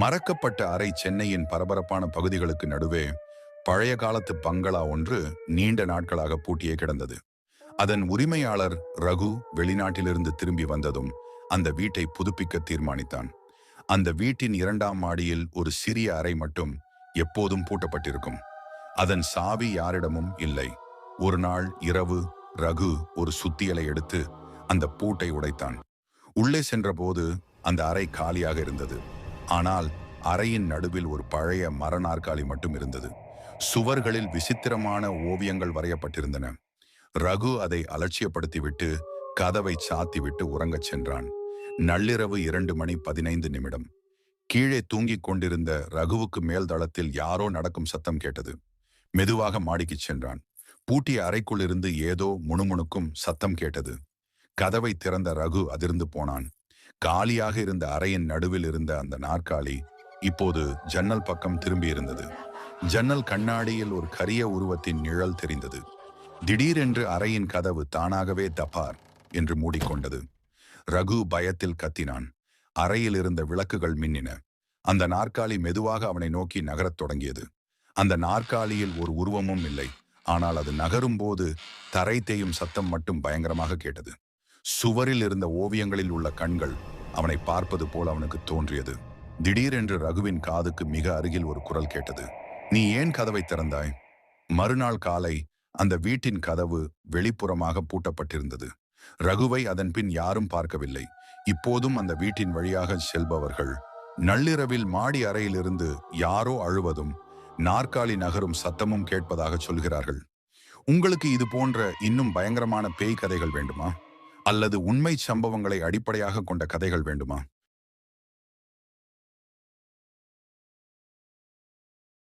மறக்கப்பட்ட அறை சென்னையின் பரபரப்பான பகுதிகளுக்கு நடுவே பழைய காலத்து பங்களா ஒன்று நீண்ட நாட்களாக பூட்டியே கிடந்தது. அதன் உரிமையாளர் ரகு வெளிநாட்டிலிருந்து திரும்பி வந்ததும் அந்த வீட்டை புதுப்பிக்க தீர்மானித்தான். அந்த வீட்டின் 2ஆம் மாடியில் ஒரு சிறிய அறை மட்டும் எப்போதும் பூட்டப்பட்டிருக்கும். அதன் சாவி யாரிடமும் இல்லை. ஒரு நாள் இரவு ரகு ஒரு சுத்தியலை எடுத்து அந்த பூட்டை உடைத்தான். உள்ளே சென்றபோது அந்த அறை காலியாக இருந்தது. ஆனால் அறையின் நடுவில் ஒரு பழைய மர நாற்காலி மட்டும் இருந்தது. சுவர்களில் விசித்திரமான ஓவியங்கள் வரையப்பட்டிருந்தன. ரகு அதை அலட்சியப்படுத்திவிட்டு கதவை சாத்திவிட்டு உறங்கச் சென்றான். நள்ளிரவு 2:15. கீழே தூங்கிக் கொண்டிருந்த ரகுவுக்கு மேல் தளத்தில் யாரோ நடக்கும் சத்தம் கேட்டது. மெதுவாக மாடிக்குச் சென்றான். பூட்டிய அறைக்குள் இருந்து ஏதோ முணுமுணுக்கும் சத்தம் கேட்டது. கதவை திறந்த ரகு அதிர்ந்து போனான். காலியாக இருந்த அறையின் நடுவில் இருந்த அந்த நாற்காலி இப்போது ஜன்னல் பக்கம் திரும்பி இருந்தது. ஜன்னல் கண்ணாடியில் ஒரு கரிய உருவத்தின் நிழல் தெரிந்தது. திடீரென்று அறையின் கதவு தானாகவே தபார் என்று மூடிக்கொண்டது. ரகு பயத்தில் கத்தினான். அறையில் இருந்த விளக்குகள் மின்னின. அந்த நாற்காலி மெதுவாக அவனை நோக்கி நகரத் தொடங்கியது. அந்த நாற்காலியில் ஒரு உருவமும் இல்லை. ஆனால் அது நகரும் போது தரை தேயும் சத்தம் மட்டும் பயங்கரமாக கேட்டது. சுவரில் இருந்த ஓவியங்களில் உள்ள கண்கள் அவனை பார்ப்பது போல் அவனுக்கு தோன்றியது. திடீரென்று ரகுவின் காதுக்கு மிக அருகில் ஒரு குரல் கேட்டது. "நீ ஏன் கதவை திறந்தாய்?" மறுநாள் காலை அந்த வீட்டின் கதவு வெளிப்புறமாக பூட்டப்பட்டிருந்தது. ரகுவை அதன் பின் யாரும் பார்க்கவில்லை. இப்போதும் அந்த வீட்டின் வழியாக செல்பவர்கள் நள்ளிரவில் மாடி அறையிலிருந்து யாரோ அழுவதும் நாற்காலி நகரும் சத்தமும் கேட்பதாக சொல்கிறார்கள். உங்களுக்கு இது போன்ற இன்னும் பயங்கரமான பேய் கதைகள் வேண்டுமா? அல்லது உண்மை சம்பவங்களை அடிப்படையாக கொண்ட கதைகள் வேண்டுமா?